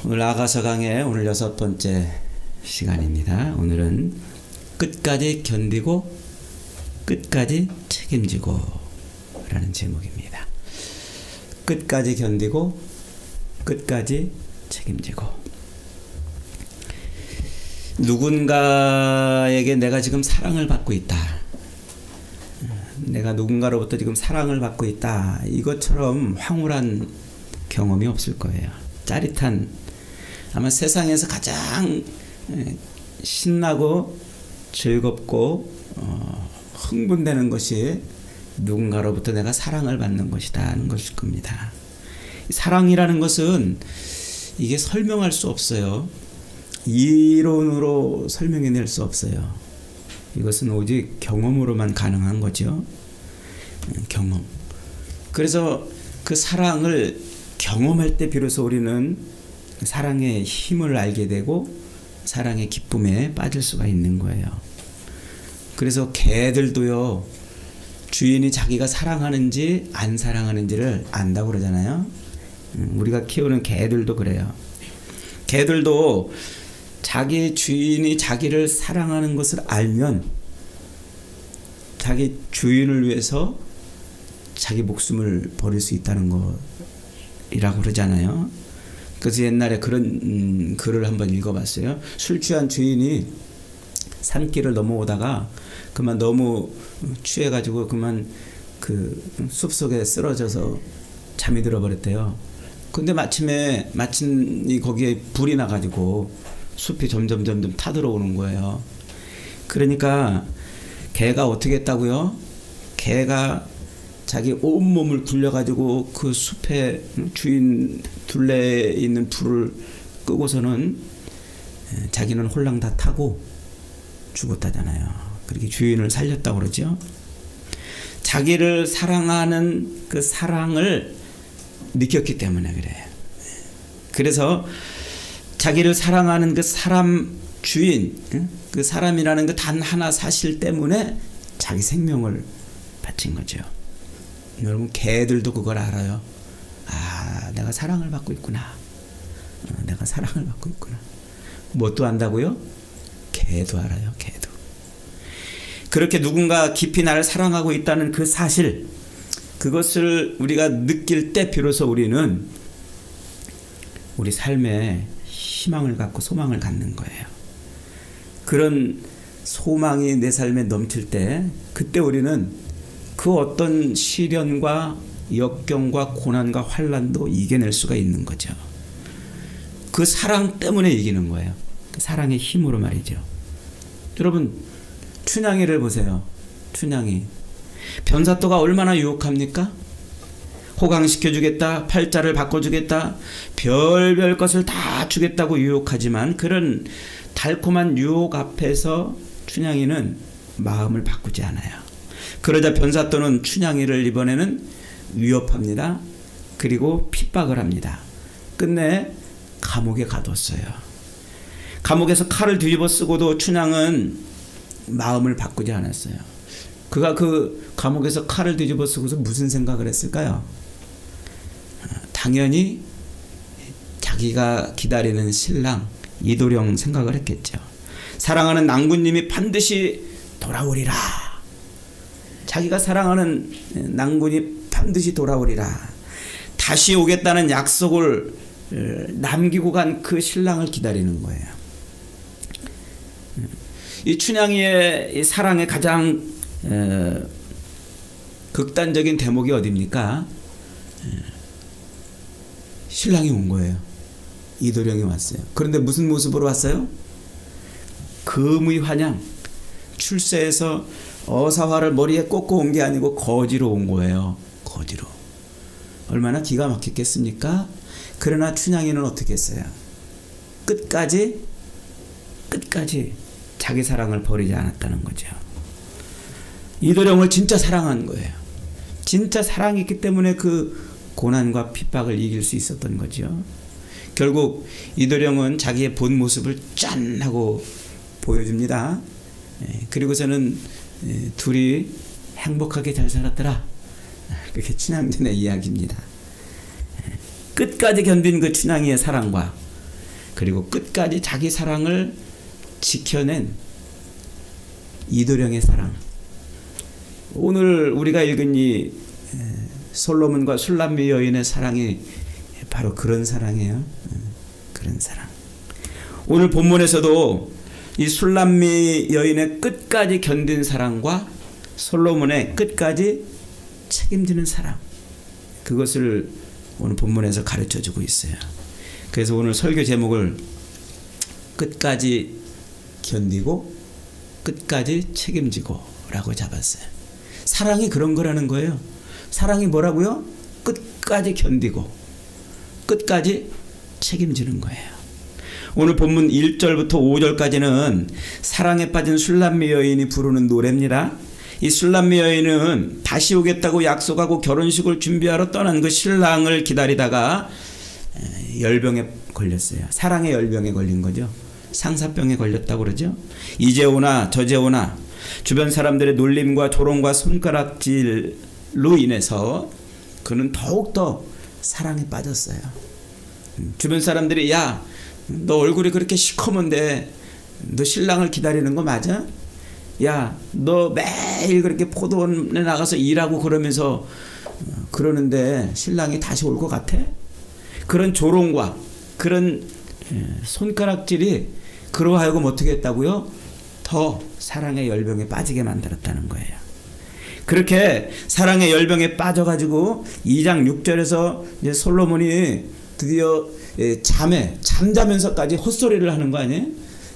오늘 아가서 강의 오늘 6번째 시간입니다. 오늘은 끝까지 견디고 끝까지 책임지고 라는 제목입니다. 끝까지 견디고 끝까지 책임지고. 누군가에게 내가 지금 사랑을 받고 있다. 내가 누군가로부터 지금 사랑을 받고 있다. 이것처럼 황홀한 경험이 없을 거예요. 짜릿한, 아마 세상에서 가장 신나고 즐겁고 흥분되는 것이 누군가로부터 내가 사랑을 받는 것이다 하는 것일 겁니다. 사랑이라는 것은 이게 설명할 수 없어요. 이론으로 설명해낼 수 없어요. 이것은 오직 경험으로만 가능한 거죠. 경험. 그래서 그 사랑을 경험할 때 비로소 우리는 사랑의 힘을 알게 되고 사랑의 기쁨에 빠질 수가 있는 거예요. 그래서 개들도요, 주인이 자기가 사랑하는지 안 사랑하는지를 안다고 그러잖아요. 우리가 키우는 개들도 그래요. 개들도 자기 주인이 자기를 사랑하는 것을 알면 자기 주인을 위해서 자기 목숨을 버릴 수 있다는 것이라고 그러잖아요. 그래서 옛날에 그런 글을 한번 읽어봤어요. 술 취한 주인이 산길을 넘어오다가 그만 너무 취해가지고 그만 그 숲속에 쓰러져서 잠이 들어버렸대요. 근데 마침 거기에 불이 나가지고 숲이 점점 타들어오는 거예요. 그러니까 개가 어떻게 했다고요? 개가 자기 온몸을 굴려가지고 그 숲에 주인 둘레에 있는 불을 끄고서는 자기는 홀랑 다 타고 죽었다잖아요. 그렇게 주인을 살렸다고 그러죠. 자기를 사랑하는 그 사랑을 느꼈기 때문에 그래요. 그래서 자기를 사랑하는 그 사람 주인, 그 사람이라는 그 단 하나 사실 때문에 자기 생명을 바친 거죠. 여러분, 개들도 그걸 알아요. 아, 내가 사랑을 받고 있구나. 내가 사랑을 받고 있구나. 뭣도 안다고요? 개도 알아요. 개도. 그렇게 누군가 깊이 나를 사랑하고 있다는 그 사실, 그것을 우리가 느낄 때 비로소 우리는 우리 삶에 희망을 갖고 소망을 갖는 거예요. 그런 소망이 내 삶에 넘칠 때, 그때 우리는 그 어떤 시련과 역경과 고난과 환난도 이겨낼 수가 있는 거죠. 그 사랑 때문에 이기는 거예요. 그 사랑의 힘으로 말이죠. 여러분, 춘향이를 보세요. 춘향이. 변사또가 얼마나 유혹합니까? 호강시켜주겠다, 팔자를 바꿔주겠다, 별별 것을 다 주겠다고 유혹하지만 그런 달콤한 유혹 앞에서 춘향이는 마음을 바꾸지 않아요. 그러자 변사또는 춘향이를 이번에는 위협합니다. 그리고 핍박을 합니다. 끝내 감옥에 가뒀어요. 감옥에서 칼을 뒤집어 쓰고도 춘향은 마음을 바꾸지 않았어요. 그가 그 감옥에서 칼을 뒤집어 쓰고서 무슨 생각을 했을까요? 당연히 자기가 기다리는 신랑 이도령 생각을 했겠죠. 사랑하는 낭군님이 반드시 돌아오리라. 자기가 사랑하는 낭군이 반드시 돌아오리라. 다시 오겠다는 약속을 남기고 간 그 신랑을 기다리는 거예요. 이 춘향이의 이 사랑의 가장 극단적인 대목이 어디입니까? 신랑이 온 거예요. 이도령이 왔어요. 그런데 무슨 모습으로 왔어요? 금의 환양. 출세해서 어사화를 머리에 꽂고 온 게 아니고 거지로 온 거예요. 거지로. 얼마나 기가 막혔겠습니까? 그러나 춘향이는 어떻게 했어요? 끝까지 자기 사랑을 버리지 않았다는 거죠. 이도령을 진짜 사랑한 거예요. 진짜 사랑했기 때문에 그 고난과 핍박을 이길 수 있었던 거죠. 결국 이도령은 자기의 본 모습을 짠 하고 보여줍니다. 그리고서는 둘이 행복하게 잘 살았더라. 그게 춘향전의 이야기입니다. 끝까지 견딘 그 춘향이의 사랑과 그리고 끝까지 자기 사랑을 지켜낸 이도령의 사랑. 오늘 우리가 읽은 이 솔로몬과 술람미 여인의 사랑이 바로 그런 사랑이에요. 그런 사랑. 오늘 본문에서도 이 술람미 여인의 끝까지 견딘 사랑과 솔로몬의 끝까지 책임지는 사랑, 그것을 오늘 본문에서 가르쳐주고 있어요. 그래서 오늘 설교 제목을 끝까지 견디고 끝까지 책임지고 라고 잡았어요. 사랑이 그런 거라는 거예요. 사랑이 뭐라고요? 끝까지 견디고 끝까지 책임지는 거예요. 오늘 본문 1절부터 5절까지는 사랑에 빠진 술람미 여인이 부르는 노래입니다. 이 술람미 여인은 다시 오겠다고 약속하고 결혼식을 준비하러 떠난 그 신랑을 기다리다가 열병에 걸렸어요. 사랑의 열병에 걸린 거죠. 상사병에 걸렸다고 그러죠. 이제 오나 저제 오나 주변 사람들의 놀림과 조롱과 손가락질로 인해서 그는 더욱더 사랑에 빠졌어요. 주변 사람들이 야, 너 얼굴이 그렇게 시커먼데 너 신랑을 기다리는 거 맞아? 야, 너 매일 그렇게 포도원에 나가서 일하고 그러면서 그러는데 신랑이 다시 올 것 같아? 그런 조롱과 그런 손가락질이 그로 하여금 어떻게 했다고요? 더 사랑의 열병에 빠지게 만들었다는 거예요. 그렇게 사랑의 열병에 빠져가지고 2장 6절에서 이제 솔로몬이 드디어 잠자면서까지 헛소리를 하는 거 아니에요?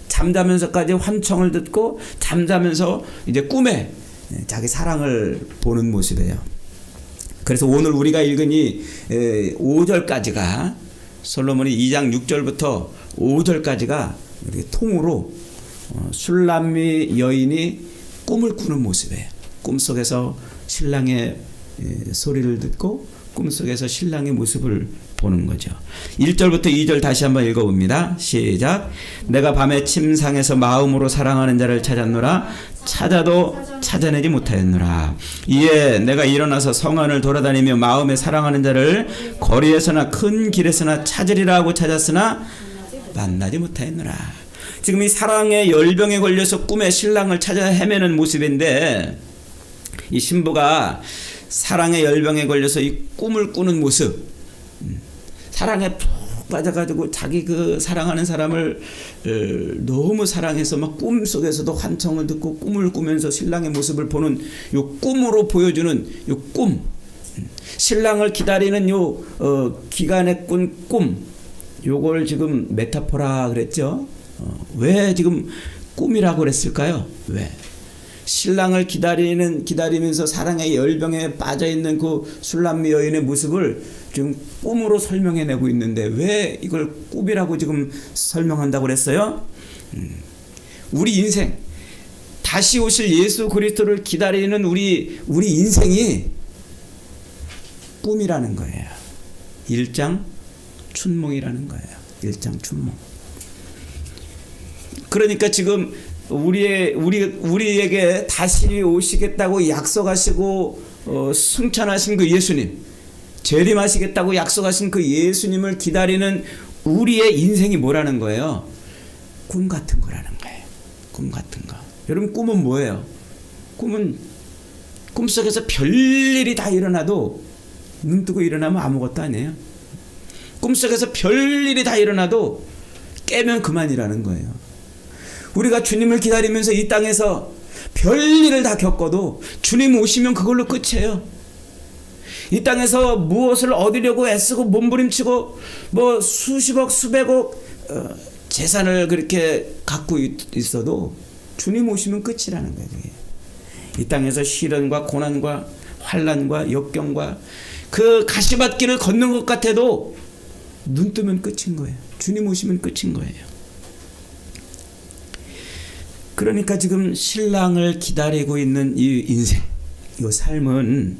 잠자면서까지 환청을 듣고 잠자면서 이제 꿈에 자기 사랑을 보는 모습이에요. 그래서 오늘 우리가 읽은 이 5절까지가 솔로몬이 2장 6절부터 5절까지가 이렇게 통으로 술람미 여인이 꿈을 꾸는 모습이에요. 꿈속에서 신랑의 소리를 듣고 꿈속에서 신랑의 모습을 보는 거죠. 1절부터 2절 다시 한번 읽어봅니다. 시작. 내가 밤에 침상에서 마음으로 사랑하는 자를 찾았노라. 찾아도 찾아내지 못하였노라. 이에 내가 일어나서 성 안을 돌아다니며 마음에 사랑하는 자를 거리에서나 큰 길에서나 찾으리라 하고 찾았으나 만나지 못하였노라. 지금 이 사랑의 열병에 걸려서 꿈에 신랑을 찾아 헤매는 모습인데, 이 신부가 사랑의 열병에 걸려서 이 꿈을 꾸는 모습, 사랑에 푹 빠져가지고 자기 그 사랑하는 사람을 너무 사랑해서 막 꿈속에서도 환청을 듣고 꿈을 꾸면서 신랑의 모습을 보는 요 꿈으로 보여주는 요 꿈, 신랑을 기다리는 요 기간에 꾼 꿈, 요걸 지금 메타포라 그랬죠. 왜 지금 꿈이라고 그랬을까요? 왜? 신랑을 기다리면서 사랑의 열병에 빠져있는 그 술람미 여인의 모습을 지금 꿈으로 설명해내고 있는데 왜 이걸 꿈이라고 지금 설명한다고 그랬어요? 우리 인생, 다시 오실 예수 그리스도를 기다리는 우리 인생이 꿈이라는 거예요. 일장춘몽이라는 거예요. 일장춘몽. 그러니까 지금 우리에게 다시 오시겠다고 약속하시고 승천하신 그 예수님, 재림하시겠다고 약속하신 그 예수님을 기다리는 우리의 인생이 뭐라는 거예요? 꿈 같은 거라는 거예요. 꿈 같은 거. 여러분, 꿈은 뭐예요? 꿈은 꿈속에서 별일이 다 일어나도 눈 뜨고 일어나면 아무것도 아니에요. 꿈속에서 별일이 다 일어나도 깨면 그만이라는 거예요. 우리가 주님을 기다리면서 이 땅에서 별일을 다 겪어도 주님 오시면 그걸로 끝이에요. 이 땅에서 무엇을 얻으려고 애쓰고 몸부림치고 뭐 수십억 수백억 재산을 그렇게 갖고 있어도 주님 오시면 끝이라는 거예요. 이 땅에서 시련과 고난과 환난과 역경과 그 가시밭길을 걷는 것 같아도 눈 뜨면 끝인 거예요. 주님 오시면 끝인 거예요. 그러니까 지금 신랑을 기다리고 있는 이 인생, 이 삶은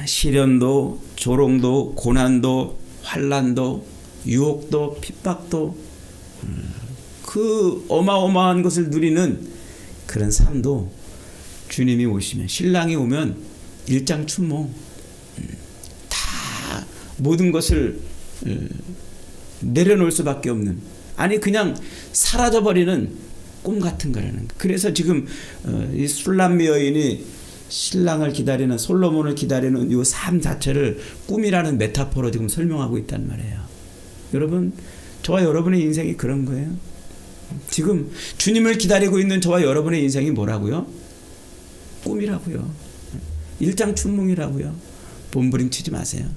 시련도 조롱도 고난도 환난도 유혹도 핍박도 그 어마어마한 것을 누리는 그런 삶도 주님이 오시면, 신랑이 오면 일장춘몽 다 모든 것을 내려놓을 수밖에 없는, 아니 그냥 사라져버리는 꿈 같은 거라는 거예요. 그래서 지금 이 술람미 여인이 신랑을 기다리는, 솔로몬을 기다리는 이 삶 자체를 꿈이라는 메타포로 지금 설명하고 있단 말이에요. 여러분, 저와 여러분의 인생이 그런 거예요. 지금 주님을 기다리고 있는 저와 여러분의 인생이 뭐라고요? 꿈이라고요. 일장춘몽이라고요. 몸부림치지 마세요.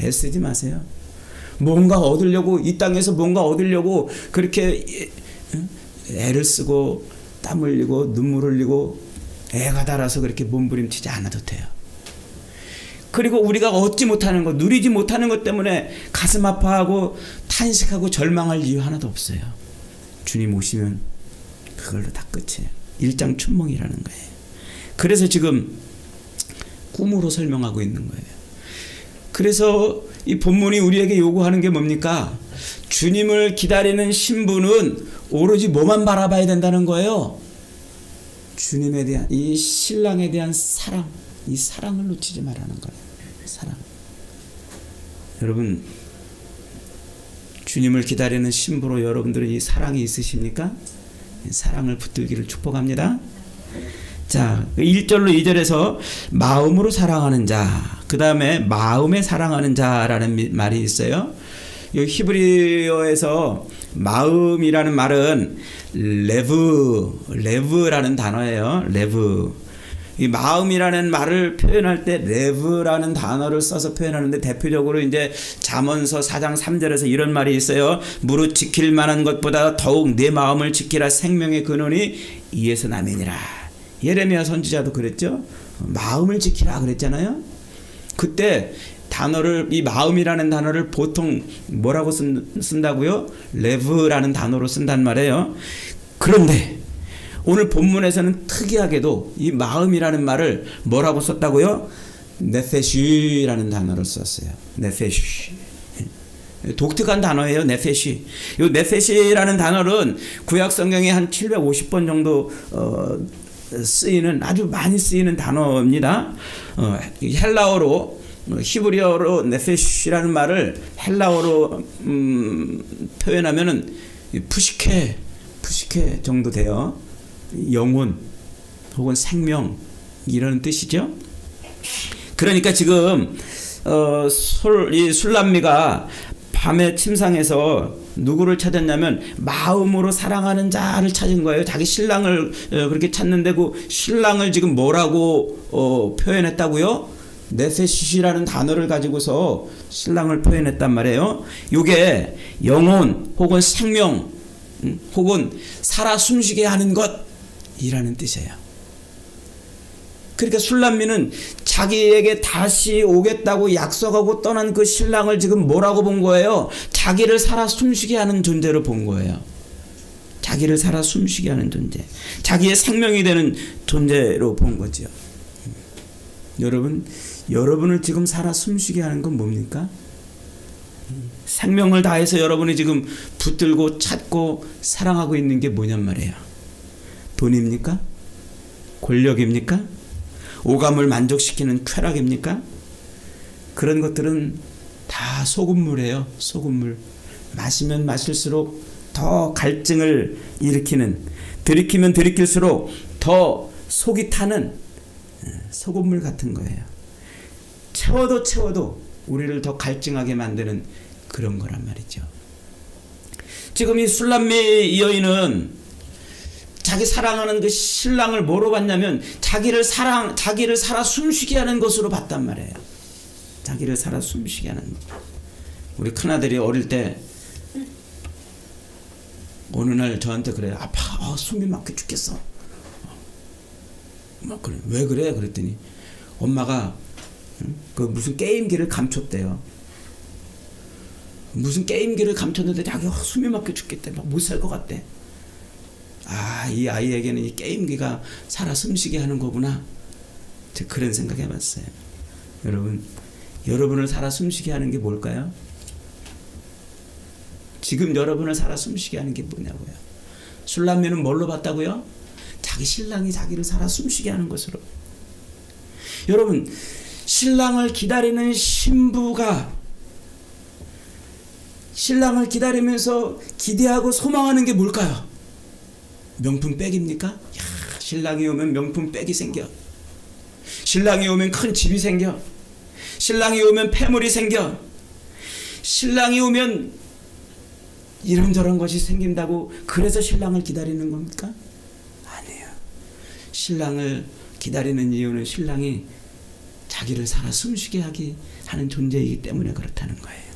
애쓰지 마세요. 뭔가 얻으려고, 이 땅에서 뭔가 얻으려고 그렇게 애를 쓰고 땀 흘리고 눈물 흘리고 애가 달아서 그렇게 몸부림치지 않아도 돼요. 그리고 우리가 얻지 못하는 것, 누리지 못하는 것 때문에 가슴 아파하고 탄식하고 절망할 이유 하나도 없어요. 주님 오시면 그걸로 다 끝이에요. 일장춘몽이라는 거예요. 그래서 지금 꿈으로 설명하고 있는 거예요. 그래서 이 본문이 우리에게 요구하는 게 뭡니까? 주님을 기다리는 신부는 오로지 뭐만 바라봐야 된다는 거예요? 주님에 대한, 이 신랑에 대한 사랑, 이 사랑을 놓치지 말라는 거예요. 사랑. 여러분, 주님을 기다리는 신부로 여러분들은 이 사랑이 있으십니까? 사랑을 붙들기를 축복합니다. 자, 1절로 2절에서 마음으로 사랑하는 자, 그 다음에 마음에 사랑하는 자라는 말이 있어요. 이 히브리어에서 마음이라는 말은 레브라는 단어예요. 레브. 이 마음이라는 말을 표현할 때 레브라는 단어를 써서 표현하는데, 대표적으로 이제 잠언서 4장 3절에서 이런 말이 있어요. 무릇 지킬 만한 것보다 더욱 내 마음을 지키라. 생명의 근원이 이에서 나매니라. 예레미야 선지자도 그랬죠. 마음을 지키라 그랬잖아요. 그때 단어를, 이 마음이라는 단어를 보통 뭐라고 쓴다고요? 레브라는 단어로 쓴단 말이에요. 그런데 오늘 본문에서는 특이하게도 이 마음이라는 말을 뭐라고 썼다고요? 네페시라는 단어를 썼어요. 네페시. 독특한 단어예요. 네페시. 이 네페시라는 단어는 구약 성경에 한 750번 정도 쓰이는, 아주 많이 쓰이는 단어입니다. 헬라어로, 히브리어로 네페시라는 말을 헬라어로 표현하면은 푸시케 정도 돼요. 영혼 혹은 생명, 이런 뜻이죠. 그러니까 지금 이 술람미가 밤에 침상에서 누구를 찾았냐면 마음으로 사랑하는 자를 찾은 거예요. 자기 신랑을 그렇게 찾는데, 그 신랑을 지금 뭐라고 표현했다고요? 네페시라는 단어를 가지고서 신랑을 표현했단 말이에요. 이게 영혼 혹은 생명 혹은 살아 숨쉬게 하는 것이라는 뜻이에요. 그러니까 술람미는 자기에게 다시 오겠다고 약속하고 떠난 그 신랑을 지금 뭐라고 본 거예요? 자기를 살아 숨쉬게 하는 존재로 본 거예요. 자기를 살아 숨쉬게 하는 존재, 자기의 생명이 되는 존재로 본 거죠. 여러분을 지금 살아 숨쉬게 하는 건 뭡니까? 생명을 다해서 여러분이 지금 붙들고 찾고 사랑하고 있는 게 뭐냔 말이에요. 돈입니까? 권력입니까? 오감을 만족시키는 쾌락입니까? 그런 것들은 다 소금물이에요. 소금물. 마시면 마실수록 더 갈증을 일으키는, 들이키면 들이킬수록 더 속이 타는 소금물 같은 거예요. 채워도 우리를 더 갈증하게 만드는 그런 거란 말이죠. 지금 이 술람미 여인은 자기 사랑하는 그 신랑을 뭐로 봤냐면 자기를 살아 숨쉬게 하는 것으로 봤단 말이에요. 자기를 살아 숨쉬게 하는 것. 우리 큰아들이 어릴 때 어느 날 저한테 그래요. 아파, 숨이 막혀 죽겠어. 막 그래. 왜 그래? 그랬더니 엄마가 그 무슨 게임기를 감췄대요. 무슨 게임기를 감췄는데 자기 숨이 막혀 죽겠대. 막 못 살 것 같대. 이 아이에게는 이 게임기가 살아 숨쉬게 하는 거구나. 제가 그런 생각 해봤어요. 여러분을 살아 숨쉬게 하는 게 뭘까요? 지금 여러분을 살아 숨쉬게 하는 게 뭐냐고요. 술람미는 뭘로 봤다고요? 자기 신랑이 자기를 살아 숨쉬게 하는 것으로. 여러분, 신랑을 기다리는 신부가 신랑을 기다리면서 기대하고 소망하는 게 뭘까요? 명품 백입니까? 야, 신랑이 오면 명품 백이 생겨. 신랑이 오면 큰 집이 생겨. 신랑이 오면 폐물이 생겨. 신랑이 오면 이런저런 것이 생긴다고 그래서 신랑을 기다리는 겁니까? 아니에요. 신랑을 기다리는 이유는 신랑이 자기를 살아 숨쉬게 하는 존재이기 때문에 그렇다는 거예요.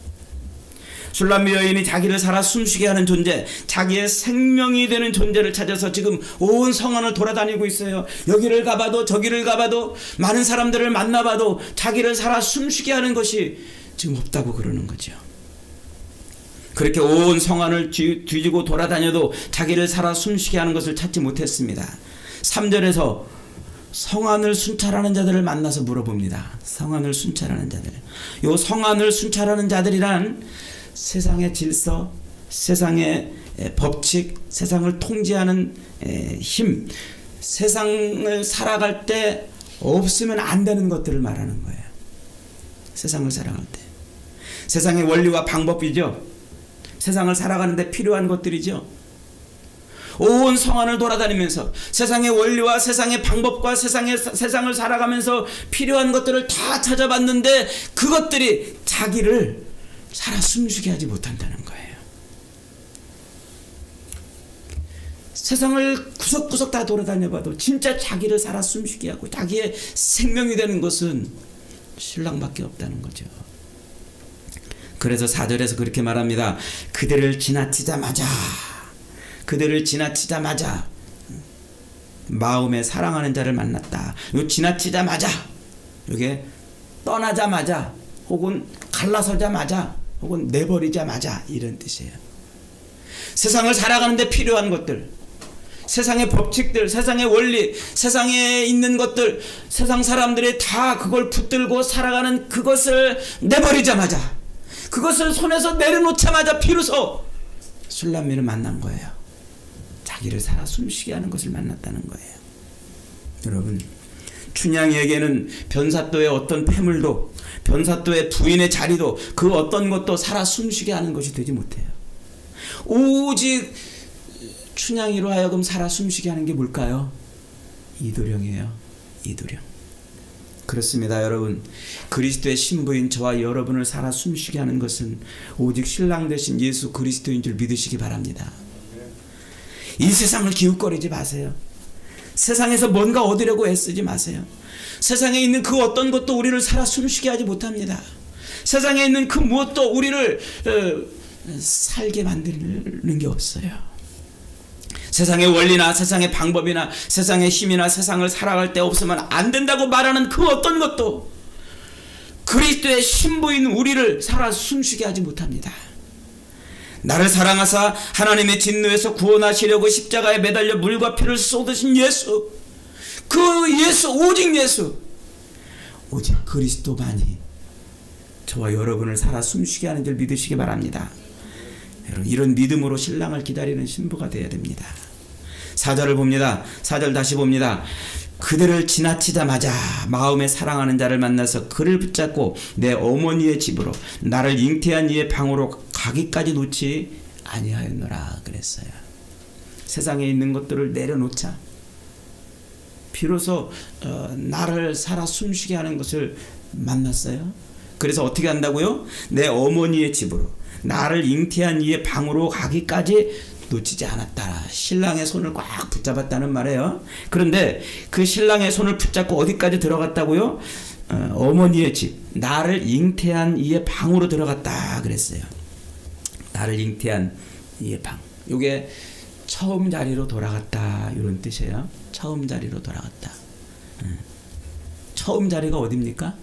술람미 여인이 자기를 살아 숨쉬게 하는 존재, 자기의 생명이 되는 존재를 찾아서 지금 온 성안을 돌아다니고 있어요. 여기를 가봐도 저기를 가봐도 많은 사람들을 만나봐도 자기를 살아 숨쉬게 하는 것이 지금 없다고 그러는 거죠. 그렇게 온 성안을 뒤지고 돌아다녀도 자기를 살아 숨쉬게 하는 것을 찾지 못했습니다. 3절에서 성안을 순찰하는 자들을 만나서 물어봅니다. 성안을 순찰하는 자들. 요 성안을 순찰하는 자들이란 세상의 질서, 세상의 법칙, 세상을 통제하는 힘, 세상을 살아갈 때 없으면 안 되는 것들을 말하는 거예요. 세상을 살아갈 때. 세상의 원리와 방법이죠. 세상을 살아가는데 필요한 것들이죠. 온 성안을 돌아다니면서 세상의 원리와 세상의 방법과 세상을 살아가면서 필요한 것들을 다 찾아봤는데 그것들이 자기를 살아 숨쉬게 하지 못한다는 거예요. 세상을 구석구석 다 돌아다녀봐도 진짜 자기를 살아 숨쉬게 하고 자기의 생명이 되는 것은 신랑밖에 없다는 거죠. 그래서 4절에서 그렇게 말합니다. 그들을 지나치자마자 마음에 사랑하는 자를 만났다. 요 지나치자마자, 요게 떠나자마자 혹은 갈라서자마자 혹은 내버리자마자 이런 뜻이에요. 세상을 살아가는데 필요한 것들, 세상의 법칙들, 세상의 원리, 세상에 있는 것들, 세상 사람들이 다 그걸 붙들고 살아가는 그것을 내버리자마자, 그것을 손에서 내려놓자마자 비로소 술람미를 만난 거예요. 자기를 살아 숨쉬게 하는 것을 만났다는 거예요. 여러분, 춘향이에게는 변사또의 어떤 폐물도, 변사또의 부인의 자리도, 그 어떤 것도 살아 숨쉬게 하는 것이 되지 못해요. 오직 춘향이로 하여금 살아 숨쉬게 하는 게 뭘까요? 이도령이에요. 이도령. 그렇습니다, 여러분. 그리스도의 신부인 저와 여러분을 살아 숨쉬게 하는 것은 오직 신랑 되신 예수 그리스도인 줄 믿으시기 바랍니다. 이 세상을 기웃거리지 마세요. 세상에서 뭔가 얻으려고 애쓰지 마세요. 세상에 있는 그 어떤 것도 우리를 살아 숨쉬게 하지 못합니다. 세상에 있는 그 무엇도 우리를 살게 만드는 게 없어요. 세상의 원리나 세상의 방법이나 세상의 힘이나 세상을 살아갈 때 없으면 안 된다고 말하는 그 어떤 것도 그리스도의 신부인 우리를 살아 숨쉬게 하지 못합니다. 나를 사랑하사 하나님의 진노에서 구원하시려고 십자가에 매달려 물과 피를 쏟으신 예수, 그 예수, 오직 예수, 오직 그리스도만이 저와 여러분을 살아 숨쉬게 하는 줄 믿으시기 바랍니다. 여러분, 이런 믿음으로 신랑을 기다리는 신부가 되어야 됩니다. 4절을 봅니다. 4절 다시 봅니다. 그들을 지나치자마자 마음에 사랑하는 자를 만나서 그를 붙잡고 내 어머니의 집으로 나를 잉태한 이의 방으로 가기까지 놓지 아니하였노라 그랬어요. 세상에 있는 것들을 내려놓자 비로소 나를 살아 숨쉬게 하는 것을 만났어요. 그래서 어떻게 한다고요? 내 어머니의 집으로 나를 잉태한 이의 방으로 가기까지 놓치지 않았다. 신랑의 손을 꽉 붙잡았다는 말이에요. 그런데 그 신랑의 손을 붙잡고 어디까지 들어갔다고요? 어머니의 집, 나를 잉태한 이의 방으로 들어갔다 그랬어요. 나를 잉태한 이의 방. 이게 처음 자리로 돌아갔다 이런 뜻이에요. 처음 자리로 돌아갔다. 처음 자리가 어딥니까?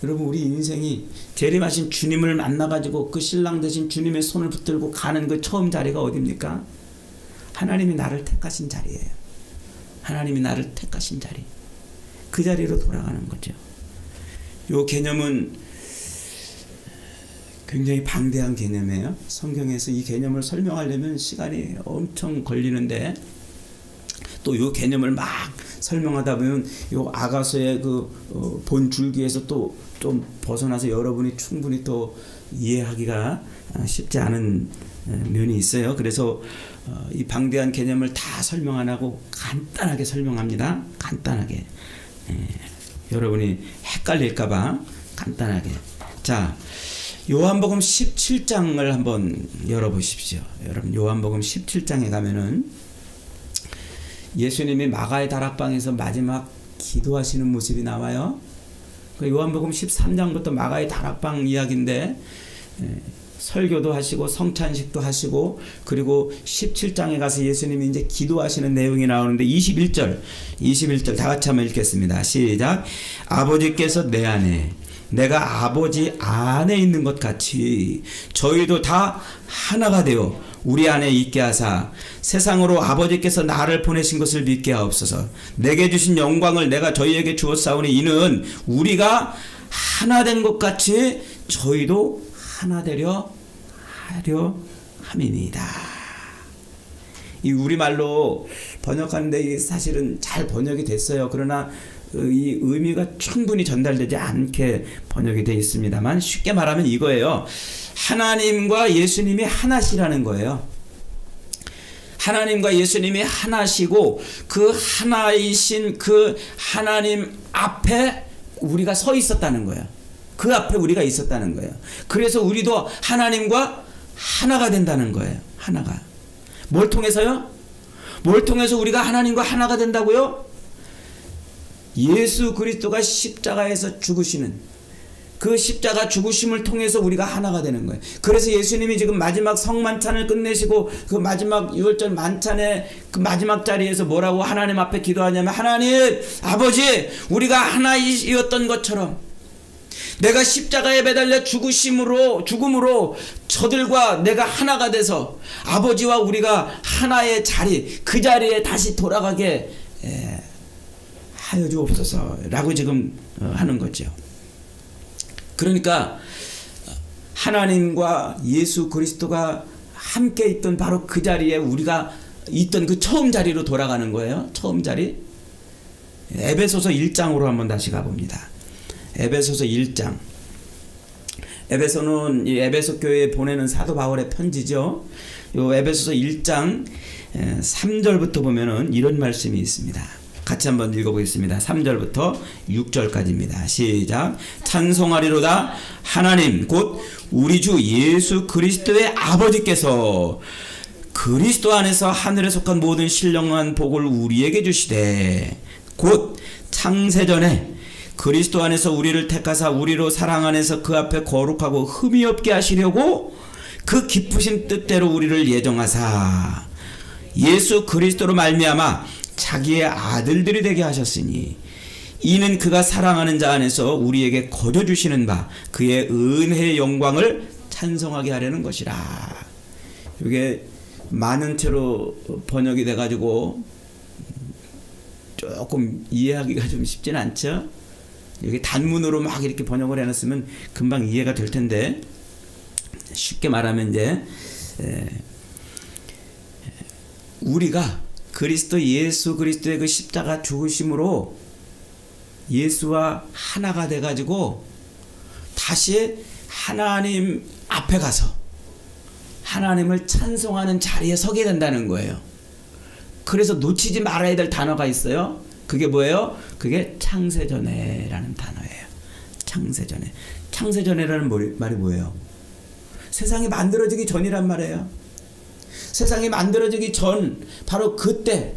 여러분, 우리 인생이 재림하신 주님을 만나가지고 그 신랑 되신 주님의 손을 붙들고 가는 그 처음 자리가 어딥니까? 하나님이 나를 택하신 자리예요. 하나님이 나를 택하신 자리. 그 자리로 돌아가는 거죠. 이 개념은 굉장히 방대한 개념이에요. 성경에서 이 개념을 설명하려면 시간이 엄청 걸리는데 또 이 개념을 막 설명하다 보면 요 아가서의 그 본 줄기에서 또 좀 벗어나서 여러분이 충분히 또 이해하기가 쉽지 않은 면이 있어요. 그래서 이 방대한 개념을 다 설명 안 하고 간단하게 설명합니다. 간단하게. 여러분이 헷갈릴까봐 간단하게. 자, 요한복음 17장을 한번 열어보십시오. 여러분, 요한복음 17장에 가면은 예수님이 마가의 다락방에서 마지막 기도하시는 모습이 나와요. 그 요한복음 13장부터 마가의 다락방 이야기인데 설교도 하시고 성찬식도 하시고 그리고 17장에 가서 예수님이 이제 기도하시는 내용이 나오는데 21절 다 같이 한번 읽겠습니다. 시작. 아버지께서 내 안에 내가 아버지 안에 있는 것 같이 저희도 다 하나가 되어 우리 안에 있게 하사 세상으로 아버지께서 나를 보내신 것을 믿게 하옵소서. 내게 주신 영광을 내가 저희에게 주었사오니 이는 우리가 하나 된 것 같이 저희도 하나 되려 하려 함이니이다. 이 우리말로 번역하는데 사실은 잘 번역이 됐어요. 그러나 이 의미가 충분히 전달되지 않게 번역이 되어 있습니다만 쉽게 말하면 이거예요. 하나님과 예수님이 하나시라는 거예요. 하나님과 예수님이 하나시고 그 하나이신 그 하나님 앞에 우리가 서 있었다는 거예요. 그 앞에 우리가 있었다는 거예요. 그래서 우리도 하나님과 하나가 된다는 거예요. 하나가. 뭘 통해서요? 뭘 통해서 우리가 하나님과 하나가 된다고요? 예수 그리스도가 십자가에서 죽으시는 그 십자가 죽으심을 통해서 우리가 하나가 되는 거예요. 그래서 예수님이 지금 마지막 성만찬을 끝내시고 그 마지막 유월절 만찬의 그 마지막 자리에서 뭐라고 하나님 앞에 기도하냐면 하나님 아버지 우리가 하나이었던 것처럼 내가 십자가에 매달려 죽음으로 저들과 내가 하나가 돼서 아버지와 우리가 하나의 자리 그 자리에 다시 돌아가게 하여 주옵소서 라고 지금 하는 거죠. 그러니까 하나님과 예수 그리스도가 함께 있던 바로 그 자리에 우리가 있던 그 처음 자리로 돌아가는 거예요. 처음 자리. 에베소서 1장으로 한번 다시 가봅니다. 에베소서 1장. 에베소는 이 에베소 교회에 보내는 사도 바울의 편지죠. 요 에베소서 1장 3절부터 보면은 이런 말씀이 있습니다. 같이 한번 읽어보겠습니다. 3절부터 6절까지입니다. 시작. 찬송하리로다 하나님 곧 우리 주 예수 그리스도의 아버지께서 그리스도 안에서 하늘에 속한 모든 신령한 복을 우리에게 주시되 곧 창세전에 그리스도 안에서 우리를 택하사 우리로 사랑 안에서 그 앞에 거룩하고 흠이 없게 하시려고 그 기쁘신 뜻대로 우리를 예정하사 예수 그리스도로 말미암아 자기의 아들들이 되게 하셨으니 이는 그가 사랑하는 자 안에서 우리에게 거저주시는 바 그의 은혜의 영광을 찬송하게 하려는 것이라. 이게 많은 채로 번역이 돼가지고 조금 이해하기가 좀 쉽진 않죠. 이게 단문으로 막 이렇게 번역을 해놨으면 금방 이해가 될 텐데 쉽게 말하면 이제 우리가 그리스도 예수 그리스도의 그 십자가 죽으심으로 예수와 하나가 돼가지고 다시 하나님 앞에 가서 하나님을 찬송하는 자리에 서게 된다는 거예요. 그래서 놓치지 말아야 될 단어가 있어요. 그게 뭐예요? 그게 창세전에라는 단어예요. 창세전에. 창세전에라는 말이 뭐예요? 세상이 만들어지기 전이란 말이에요. 세상이 만들어지기 전 바로 그때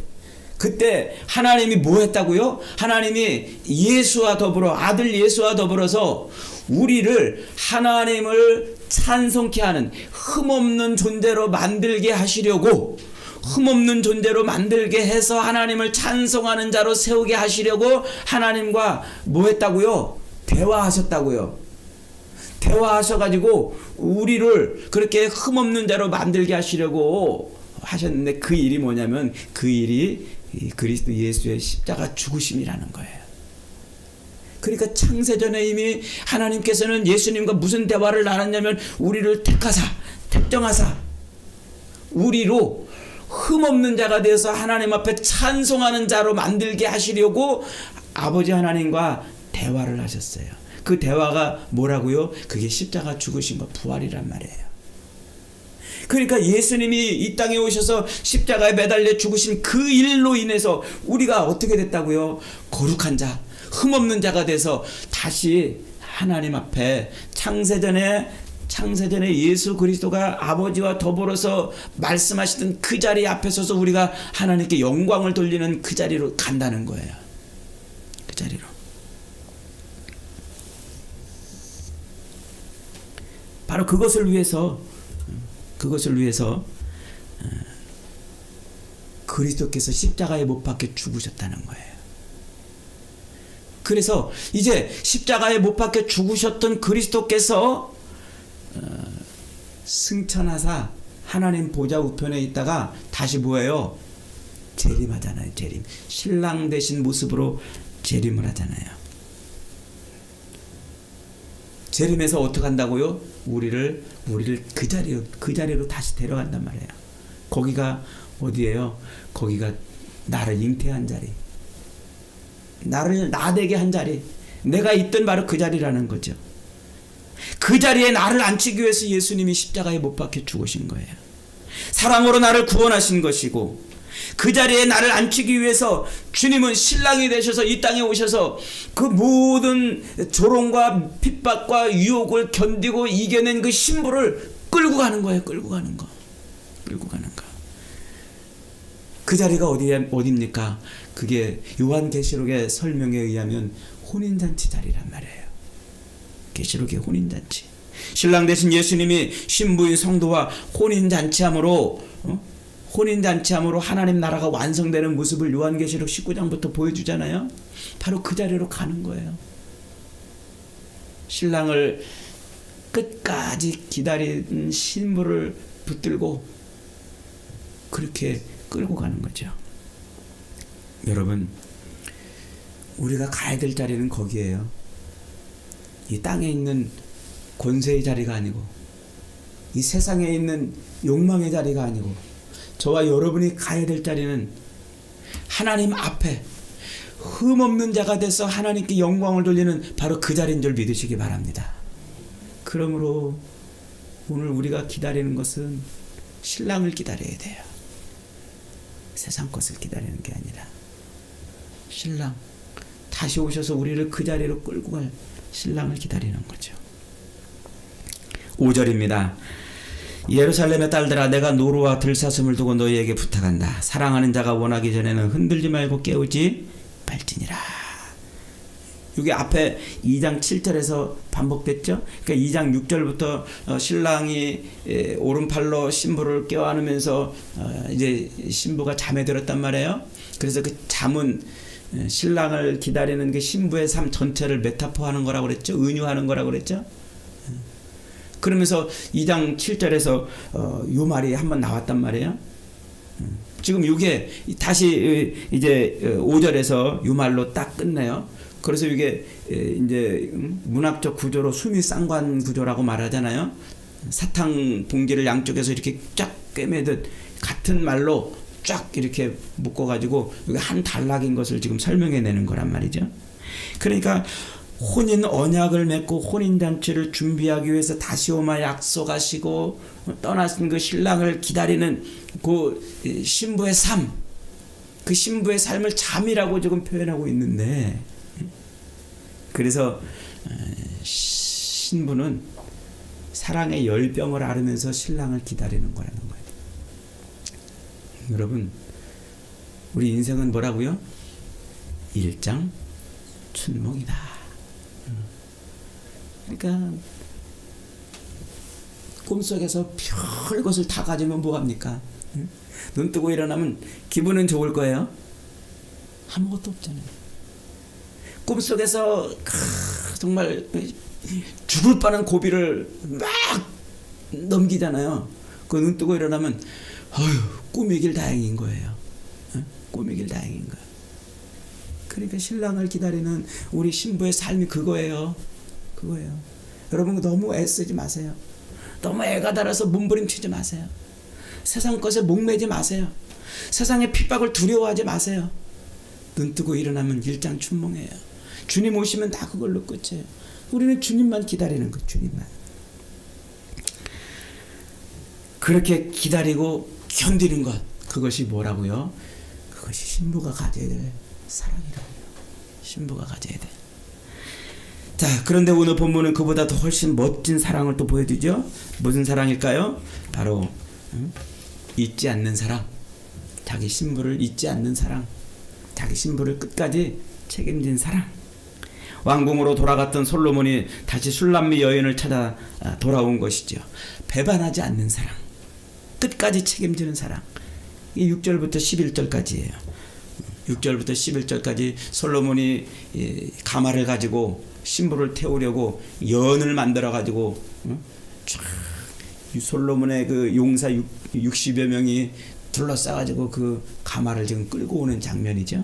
하나님이 뭐 했다고요? 하나님이 예수와 더불어 아들 예수와 더불어서 우리를 하나님을 찬송케 하는 흠없는 존재로 만들게 하시려고 흠없는 존재로 만들게 해서 하나님을 찬송하는 자로 세우게 하시려고 하나님과 뭐 했다고요? 대화하셨다고요. 대화하셔가지고 우리를 그렇게 흠없는 자로 만들게 하시려고 하셨는데 그 일이 뭐냐면 그 일이 그리스도 예수의 십자가 죽으심이라는 거예요. 그러니까 창세전에 이미 하나님께서는 예수님과 무슨 대화를 나눴냐면 우리를 택하사 택정하사 우리로 흠없는 자가 되어서 하나님 앞에 찬송하는 자로 만들게 하시려고 아버지 하나님과 대화를 하셨어요. 그 대화가 뭐라고요? 그게 십자가 죽으신 것 부활이란 말이에요. 그러니까 예수님이 이 땅에 오셔서 십자가에 매달려 죽으신 그 일로 인해서 우리가 어떻게 됐다고요? 거룩한 자, 흠없는 자가 돼서 다시 하나님 앞에 창세전에 예수 그리스도가 아버지와 더불어서 말씀하시던 그 자리 앞에 서서 우리가 하나님께 영광을 돌리는 그 자리로 간다는 거예요. 그 자리로. 바로 그것을 위해서 그리스도께서 십자가에 못 박혀 죽으셨다는 거예요. 그래서 이제 십자가에 못 박혀 죽으셨던 그리스도께서 승천하사 하나님 보좌 우편에 있다가 다시 뭐예요? 재림하잖아요. 재림. 신랑 되신 모습으로 재림을 하잖아요. 재림해서 어떻게 한다고요? 우리를 그 자리로 다시 데려간단 말이에요. 거기가 어디예요? 거기가 나를 잉태한 자리, 나를 나되게 한 자리, 내가 있던 바로 그 자리라는 거죠. 그 자리에 나를 앉히기 위해서 예수님이 십자가에 못 박혀 죽으신 거예요. 사랑으로 나를 구원하신 것이고, 그 자리에 나를 앉히기 위해서 주님은 신랑이 되셔서 이 땅에 오셔서 그 모든 조롱과 핍박과 유혹을 견디고 이겨낸 그 신부를 끌고 가는 거예요. 끌고 가는 거. 그 자리가 어디입니까? 그게 요한계시록의 설명에 의하면 혼인잔치 자리란 말이에요. 계시록의 혼인잔치. 신랑 되신 예수님이 신부인 성도와 혼인잔치함으로 하나님 나라가 완성되는 모습을 요한계시록 19장부터 보여주잖아요. 바로 그 자리로 가는 거예요. 신랑을 끝까지 기다린 신부를 붙들고 그렇게 끌고 가는 거죠. 여러분, 우리가 가야 될 자리는 거기에요. 이 땅에 있는 권세의 자리가 아니고, 이 세상에 있는 욕망의 자리가 아니고, 저와 여러분이 가야 될 자리는 하나님 앞에 흠없는 자가 돼서 하나님께 영광을 돌리는 바로 그 자리인 줄 믿으시기 바랍니다. 그러므로 오늘 우리가 기다리는 것은 신랑을 기다려야 돼요. 세상 것을 기다리는 게 아니라 신랑, 다시 오셔서 우리를 그 자리로 끌고 갈 신랑을 기다리는 거죠. 5절입니다. 예루살렘의 딸들아, 내가 노루와 들사슴을 두고 너희에게 부탁한다. 사랑하는 자가 원하기 전에는 흔들지 말고 깨우지 말지니라. 이게 앞에 2장 7절에서 반복됐죠. 그러니까 2장 6절부터 신랑이 오른팔로 신부를 껴안으면서 이제 신부가 잠에 들었단 말이에요. 그래서 그 잠은 신랑을 기다리는 그 신부의 삶 전체를 메타포하는 거라고 그랬죠. 은유하는 거라고 그랬죠. 그러면서 2장 7절에서 요 말이 한번 나왔단 말이에요. 지금 이게 다시 이제 5절에서 요 말로 딱 끝내요. 그래서 이게 이제 문학적 구조로 수미쌍관 구조라고 말하잖아요. 사탕 봉지를 양쪽에서 이렇게 쫙 꿰매듯 같은 말로 쫙 이렇게 묶어가지고 이게 한 단락인 것을 지금 설명해내는 거란 말이죠. 그러니까 혼인 언약을 맺고 혼인잔치를 준비하기 위해서 다시 오마 약속하시고 떠나신 그 신랑을 기다리는 그 신부의 삶, 그 신부의 삶을 잠이라고 지금 표현하고 있는데, 그래서 신부는 사랑의 열병을 앓으면서 신랑을 기다리는 거라는 거예요. 여러분, 우리 인생은 뭐라고요? 일장춘몽이다. 그러니까 꿈속에서 별것을 다 가지면 뭐합니까? 눈 뜨고 일어나면 기분은 좋을 거예요? 아무것도 없잖아요. 꿈속에서 정말 죽을 뻔한 고비를 막 넘기잖아요. 그 눈 뜨고 일어나면 꿈이길 다행인 거예요. 꿈이길 다행인 거예요. 그러니까 신랑을 기다리는 우리 신부의 삶이 그거예요. 여러분, 너무 애쓰지 마세요. 너무 애가 달아서 몸부림치지 마세요. 세상 것에 목매지 마세요. 세상의 핍박을 두려워하지 마세요. 눈 뜨고 일어나면 일장춘몽이에요. 주님 오시면 다 그걸로 끝이에요. 우리는 주님만 기다리는 것, 주님만. 그렇게 기다리고 견디는 것, 그것이 뭐라고요? 그것이 신부가 가져야 될 사랑이라고요. 신부가 가져야 돼. 자, 그런데 오늘 본문은 그보다 더 훨씬 멋진 사랑을 또 보여주죠. 무슨 사랑일까요? 바로 잊지 않는 사랑. 자기 신부를 잊지 않는 사랑. 자기 신부를 끝까지 책임진 사랑. 왕궁으로 돌아갔던 솔로몬이 다시 술람미 여인을 찾아 돌아온 것이죠. 배반하지 않는 사랑. 끝까지 책임지는 사랑. 이 6절부터 11절까지예요. 6절부터 11절까지 솔로몬이 가마를 가지고 신부를 태우려고 연을 만들어 가지고 쫙 솔로몬의 그 용사 60여 명이 둘러싸가지고 그 가마를 지금 끌고 오는 장면이죠.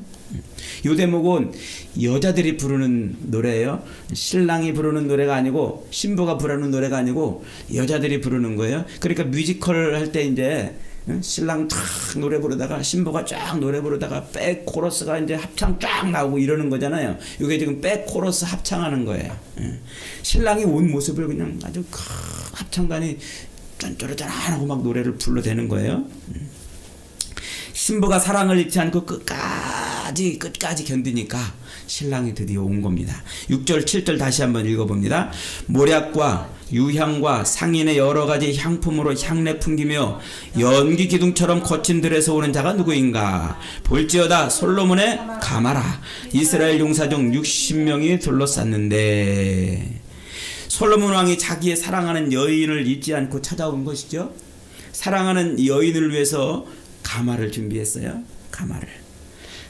이 대목은 여자들이 부르는 노래예요. 신랑이 부르는 노래가 아니고 신부가 부르는 노래가 아니고 여자들이 부르는 거예요. 그러니까 뮤지컬 할 때 이제 신랑 쫙 노래 부르다가 신부가 쫙 노래 부르다가 백 코러스가 이제 합창 쫙 나오고 이러는 거잖아요. 이게 지금 백 코러스 합창하는 거예요. 신랑이 온 모습을 그냥 아주 합창단이 짠짜르짠하고 막 노래를 불러대는 거예요. 신부가 사랑을 잃지 않고 끝까지 견디니까 신랑이 드디어 온 겁니다. 6절 7절 다시 한번 읽어봅니다. 모략과 유향과 상인의 여러 가지 향품으로 향내 풍기며 연기 기둥처럼 거친 들에서 오는 자가 누구인가? 볼지어다 솔로몬의 가마라. 이스라엘 용사 중 60명이 둘러쌌는데. 솔로몬 왕이 자기의 사랑하는 여인을 잊지 않고 찾아온 것이죠. 사랑하는 여인을 위해서 가마를 준비했어요. 가마를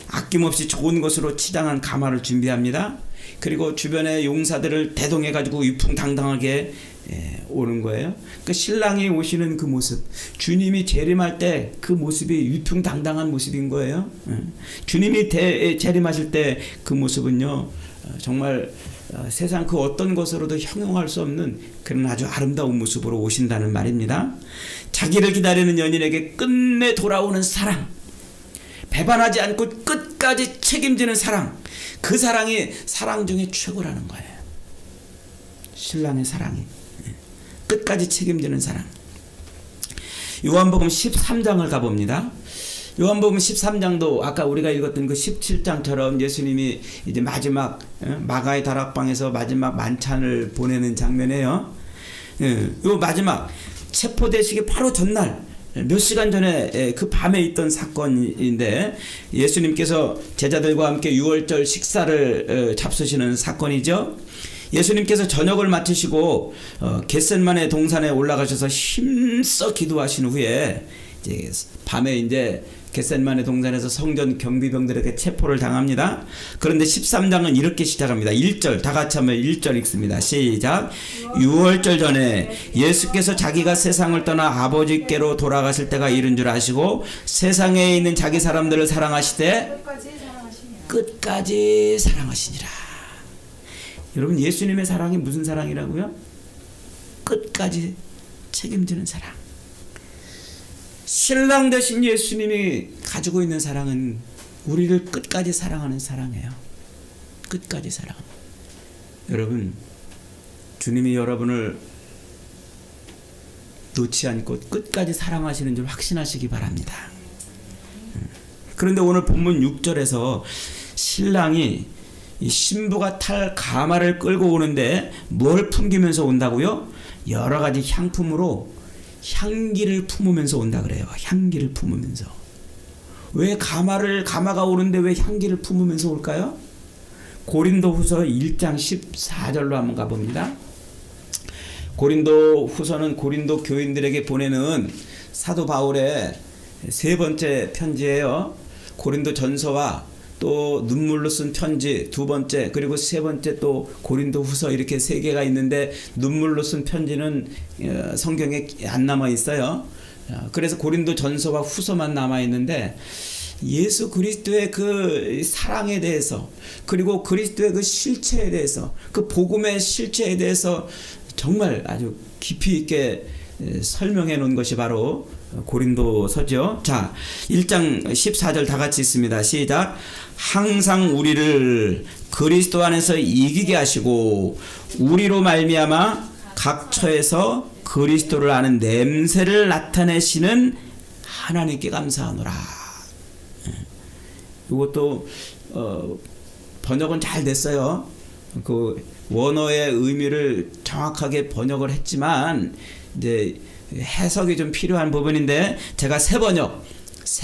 아낌없이 좋은 것으로 치장한 가마를 준비합니다. 그리고 주변의 용사들을 대동해 가지고 위풍당당하게 오는 거예요. 그 신랑이 오시는 그 모습, 주님이 재림할 때 그 모습이 위풍당당한 모습인 거예요. 주님이 재림하실 때 그 모습은요, 정말 세상 그 어떤 것으로도 형용할 수 없는 그런 아주 아름다운 모습으로 오신다는 말입니다. 자기를 기다리는 연인에게 끝내 돌아오는 사랑, 배반하지 않고 끝까지 책임지는 사랑, 그 사랑이 사랑 중에 최고라는 거예요. 신랑의 사랑이 끝까지 책임지는 사랑. 요한복음 13장을 가봅니다. 요한복음 13장도 아까 우리가 읽었던 그 17장처럼 예수님이 이제 마지막 마가의 다락방에서 마지막 만찬을 보내는 장면이에요. 요 마지막 체포되시기 바로 전날 몇 시간 전에 그 밤에 있던 사건인데 예수님께서 제자들과 함께 유월절 식사를 잡수시는 사건이죠. 예수님께서 저녁을 마치시고 겟셋마네 동산에 올라가셔서 힘써 기도하신 후에 이제 밤에 이제 겟셋마네 동산에서 성전 경비병들에게 체포를 당합니다. 그런데 13장은 이렇게 시작합니다. 1절 다 같이 한번 1절 읽습니다. 시작. 유월절 전에 예수께서 자기가 세상을 떠나 아버지께로 돌아가실 때가 이른 줄 아시고 세상에 있는 자기 사람들을 사랑하시되 끝까지 사랑하시니라. 여러분, 예수님의 사랑이 무슨 사랑이라고요? 끝까지 책임지는 사랑. 신랑 되신 예수님이 가지고 있는 사랑은 우리를 끝까지 사랑하는 사랑이에요. 끝까지 사랑. 여러분, 주님이 여러분을 놓지 않고 끝까지 사랑하시는 줄 확신하시기 바랍니다. 그런데 오늘 본문 6절에서 신랑이 이 신부가 탈 가마를 끌고 오는데 뭘 풍기면서 온다고요? 여러 가지 향품으로 향기를 품으면서 온다 그래요. 향기를 품으면서. 왜 가마가 오는데 왜 향기를 품으면서 올까요? 고린도후서 1장 14절로 한번 가봅니다. 고린도후서는 고린도 교인들에게 보내는 사도 바울의 세 번째 편지예요. 고린도 전서와 또 눈물로 쓴 편지 두 번째, 그리고 세 번째 또 고린도 후서, 이렇게 세 개가 있는데 눈물로 쓴 편지는 성경에 안 남아 있어요. 그래서 고린도 전서와 후서만 남아 있는데 예수 그리스도의 그 사랑에 대해서, 그리고 그리스도의 그 실체에 대해서, 그 복음의 실체에 대해서 정말 아주 깊이 있게 설명해 놓은 것이 바로 고린도서죠. 자, 1장 14절 다 같이 있습니다. 시작. 항상 우리를 그리스도 안에서 이기게 하시고 우리로 말미암아 각 처에서 그리스도를 아는 냄새를 나타내시는 하나님께 감사하노라. 이것도 번역은 잘 됐어요. 그 원어의 의미를 정확하게 번역을 했지만 이제 해석이 좀 필요한 부분인데 제가 새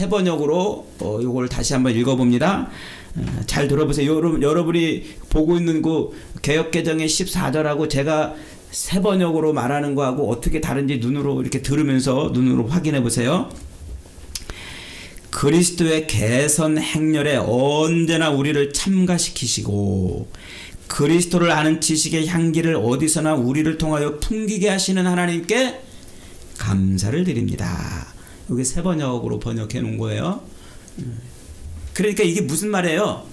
번역으로 이걸 다시 한번 읽어봅니다. 잘 들어보세요. 여러분이 보고 있는 그 개역개정의 14절하고 제가 새 번역으로 말하는 거하고 어떻게 다른지 눈으로 이렇게 들으면서 눈으로 확인해 보세요. 그리스도의 개선 행렬에 언제나 우리를 참가시키시고 그리스도를 아는 지식의 향기를 어디서나 우리를 통하여 풍기게 하시는 하나님께 감사를 드립니다. 여기 새 번역으로 번역해 놓은 거예요. 그러니까 이게 무슨 말이에요?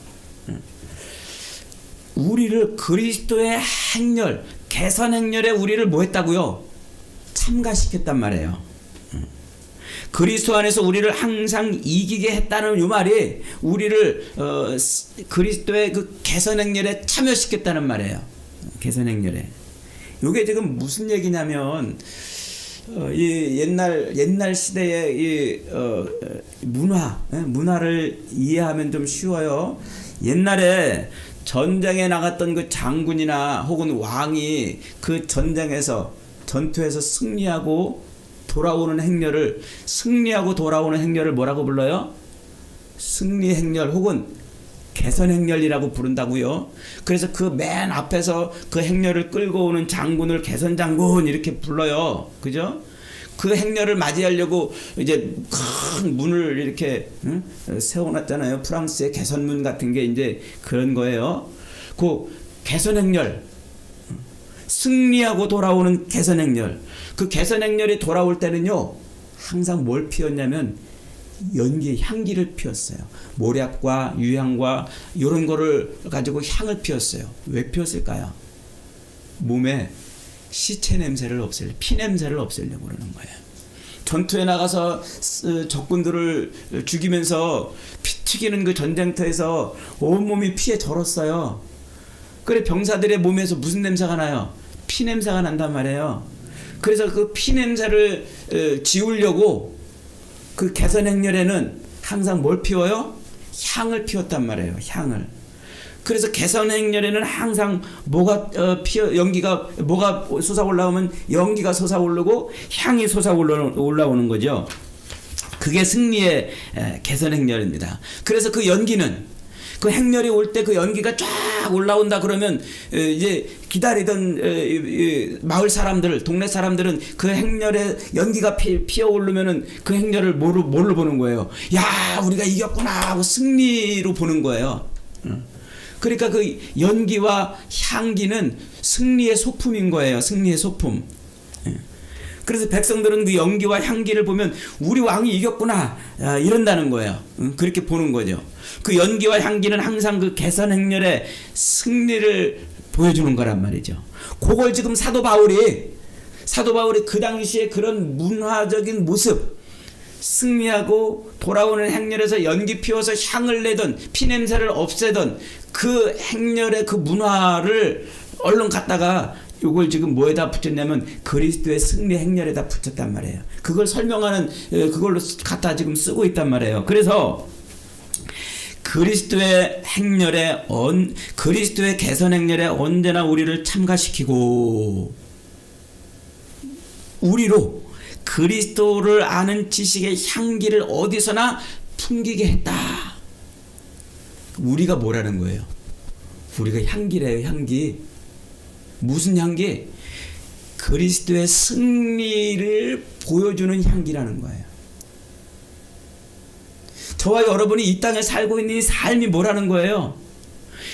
우리를 그리스도의 행렬, 개선 행렬에 우리를 뭐 했다고요? 참가시켰단 말이에요. 그리스도 안에서 우리를 항상 이기게 했다는 이 말이 우리를 그리스도의 그 개선 행렬에 참여시켰다는 말이에요. 개선 행렬에. 이게 지금 무슨 얘기냐면 이 옛날 시대의 이 문화를 이해하면 좀 쉬워요. 옛날에 전쟁에 나갔던 그 장군이나 혹은 왕이 그 전투에서 승리하고 돌아오는 행렬을 뭐라고 불러요? 승리 행렬 혹은 개선 행렬이라고 부른다고요. 그래서 그 맨 앞에서 그 행렬을 끌고 오는 장군을 개선 장군 이렇게 불러요. 그죠? 그 행렬을 맞이하려고 이제 큰 문을 이렇게 세워놨잖아요. 프랑스의 개선문 같은 게 이제 그런 거예요. 그 개선 행렬, 승리하고 돌아오는 개선 행렬. 그 개선 행렬이 돌아올 때는요, 항상 뭘 피웠냐면 향기를 피웠어요. 모략과 유향과 이런 거를 가지고 향을 피웠어요. 왜 피웠을까요? 몸에 시체 냄새를 피 냄새를 없애려고 그러는 거예요. 전투에 나가서 적군들을 죽이면서 피 튀기는 그 전쟁터에서 온몸이 피에 절었어요. 그래 병사들의 몸에서 무슨 냄새가 나요? 피 냄새가 난단 말이에요. 그래서 그 피 냄새를 지우려고 그 개선 행렬에는 항상 뭘 피워요? 향을 피웠단 말이에요. 향을. 그래서 개선 행렬에는 항상 연기가 뭐가 솟아 올라오면 연기가 솟아오르고 향이 올라오는 거죠. 그게 승리의 개선 행렬입니다. 그래서 그 연기는 그 행렬이 올 때 그 연기가 쫙 올라온다 그러면 이제 기다리던 마을 사람들, 동네 사람들은 그 행렬에 연기가 피어 오르면은 그 행렬을 뭘로 보는 거예요? 야, 우리가 이겼구나 하고 승리로 보는 거예요. 그러니까 그 연기와 향기는 승리의 소품인 거예요. 승리의 소품. 그래서 백성들은 그 연기와 향기를 보면 우리 왕이 이겼구나 이런다는 거예요. 그렇게 보는 거죠. 그 연기와 향기는 항상 그 개선 행렬의 승리를 보여주는 거란 말이죠. 그걸 지금 사도 바울이 그 당시에 그런 문화적인 모습, 승리하고 돌아오는 행렬에서 연기 피워서 향을 내던 피냄새를 없애던 그 행렬의 그 문화를 얼른 갖다가 이걸 지금 뭐에다 붙였냐면 그리스도의 승리 행렬에다 붙였단 말이에요. 그걸 설명하는 그걸로 갖다 지금 쓰고 있단 말이에요. 그래서 그리스도의 개선 행렬에 언제나 우리를 참가시키고 우리로 그리스도를 아는 지식의 향기를 어디서나 풍기게 했다. 우리가 뭐라는 거예요? 우리가 향기래요. 향기. 무슨 향기? 그리스도의 승리를 보여주는 향기라는 거예요. 저와 여러분이 이 땅에 살고 있는 이 삶이 뭐라는 거예요?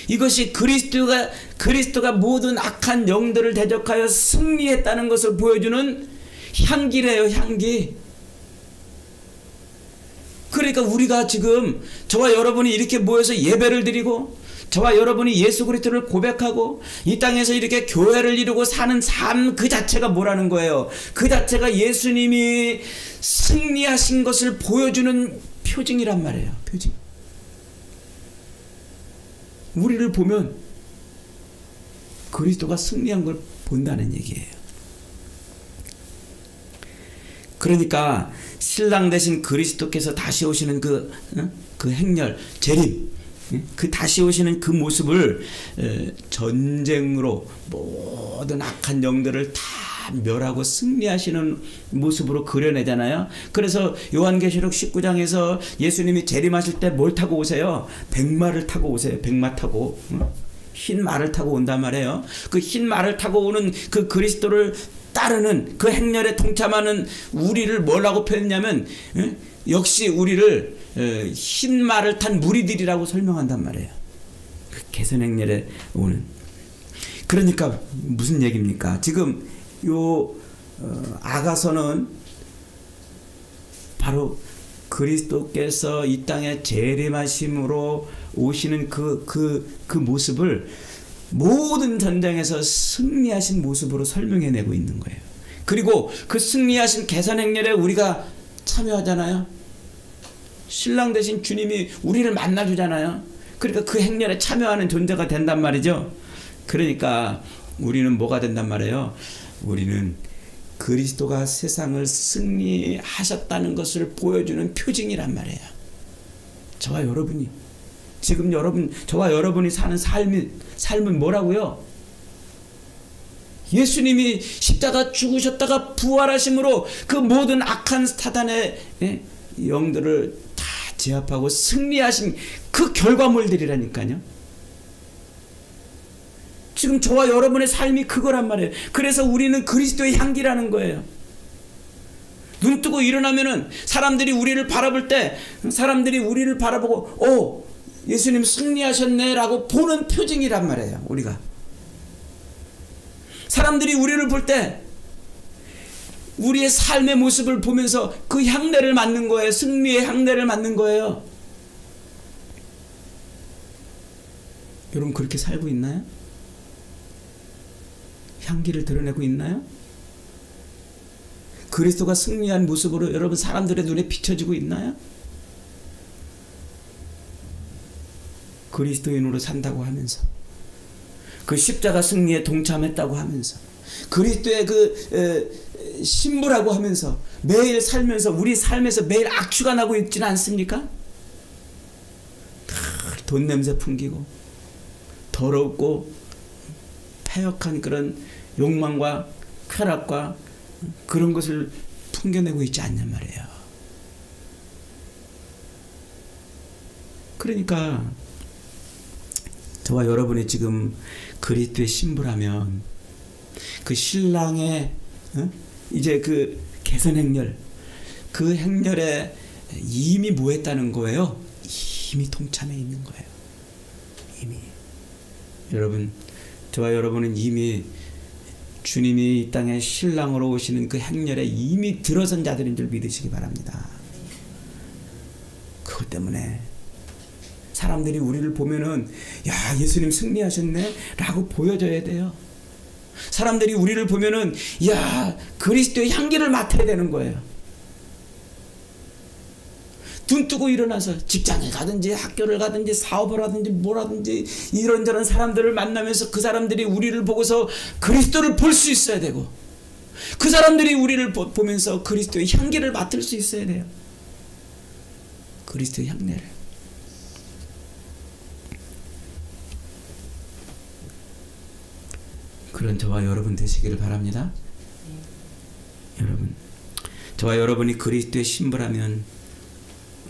이것이 그리스도가 모든 악한 영들을 대적하여 승리했다는 것을 보여주는 향기래요. 향기. 그러니까 우리가 지금 저와 여러분이 이렇게 모여서 예배를 드리고 저와 여러분이 예수 그리스도를 고백하고 이 땅에서 이렇게 교회를 이루고 사는 삶 그 자체가 뭐라는 거예요? 그 자체가 예수님이 승리하신 것을 보여주는 표징이란 말이에요. 표징. 우리를 보면 그리스도가 승리한 걸 본다는 얘기예요. 그러니까 신랑 되신 그리스도께서 다시 오시는 그 행렬, 재림, 그 다시 오시는 그 모습을 전쟁으로 모든 악한 영들을 다 멸하고 승리하시는 모습으로 그려내잖아요. 그래서 요한계시록 19장에서 예수님이 재림하실 때 뭘 타고 오세요? 백마를 타고 오세요. 백마 타고. 흰 말을 타고 온단 말이에요. 그 흰 말을 타고 오는 그 그리스도를 따르는 그 행렬에 동참하는 우리를 뭐라고 표현했냐면 역시 우리를 흰 말을 탄 무리들이라고 설명한단 말이에요. 그 개선 행렬에 오는. 그러니까 무슨 얘기입니까? 지금 요 아가서는 바로 그리스도께서 이 땅에 재림하심으로 오시는 그 모습을 모든 전쟁에서 승리하신 모습으로 설명해내고 있는 거예요. 그리고 그 승리하신 개선 행렬에 우리가 참여하잖아요. 신랑 되신 주님이 우리를 만나주잖아요. 그러니까 그 행렬에 참여하는 존재가 된단 말이죠. 그러니까 우리는 뭐가 된단 말이에요? 우리는 그리스도가 세상을 승리하셨다는 것을 보여주는 표징이란 말이에요. 저와 여러분이 지금 저와 여러분이 사는 삶은 뭐라고요? 예수님이 십자가 죽으셨다가 부활하심으로 그 모든 악한 사단의 영들을 다 제압하고 승리하신 그 결과물들이라니까요. 지금 저와 여러분의 삶이 그거란 말이에요. 그래서 우리는 그리스도의 향기라는 거예요. 눈 뜨고 일어나면은 사람들이 우리를 바라볼 때 사람들이 우리를 바라보고 예수님 승리하셨네 라고 보는 표징이란 말이에요. 우리가 사람들이 우리를 볼 때 우리의 삶의 모습을 보면서 그 향내를 맡는 거예요. 승리의 향내를 맡는 거예요. 여러분 그렇게 살고 있나요? 향기를 드러내고 있나요? 그리스도가 승리한 모습으로 여러분 사람들의 눈에 비춰지고 있나요? 그리스도인으로 산다고 하면서 그 십자가 승리에 동참했다고 하면서 그리스도의 그 신부라고 하면서 매일 살면서 우리 삶에서 매일 악취가 나고 있지는 않습니까? 돈 냄새 풍기고 더럽고 패역한 그런 욕망과 쾌락과 그런 것을 풍겨내고 있지 않냔 말이에요. 그러니까 저와 여러분이 지금 그리스도의 신부라면 그 신랑의 이제 그 개선 행렬 그 행렬에 이미 뭐 했다는 거예요? 이미 동참해 있는 거예요. 이미 여러분 저와 여러분은 이미 주님이 이 땅에 신랑으로 오시는 그 행렬에 이미 들어선 자들인 줄 믿으시기 바랍니다. 그것 때문에 사람들이 우리를 보면은 야 예수님 승리하셨네 라고 보여줘야 돼요. 사람들이 우리를 보면은 야 그리스도의 향기를 맡아야 되는 거예요. 눈 뜨고 일어나서 직장에 가든지 학교를 가든지 사업을 하든지 뭐라든지 이런저런 사람들을 만나면서 그 사람들이 우리를 보고서 그리스도를 볼 수 있어야 되고 그 사람들이 우리를 보면서 그리스도의 향기를 맡을 수 있어야 돼요. 그리스도의 향내를. 그런 저와 여러분 되시기를 바랍니다. 여러분 저와 여러분이 그리스도의 신부라면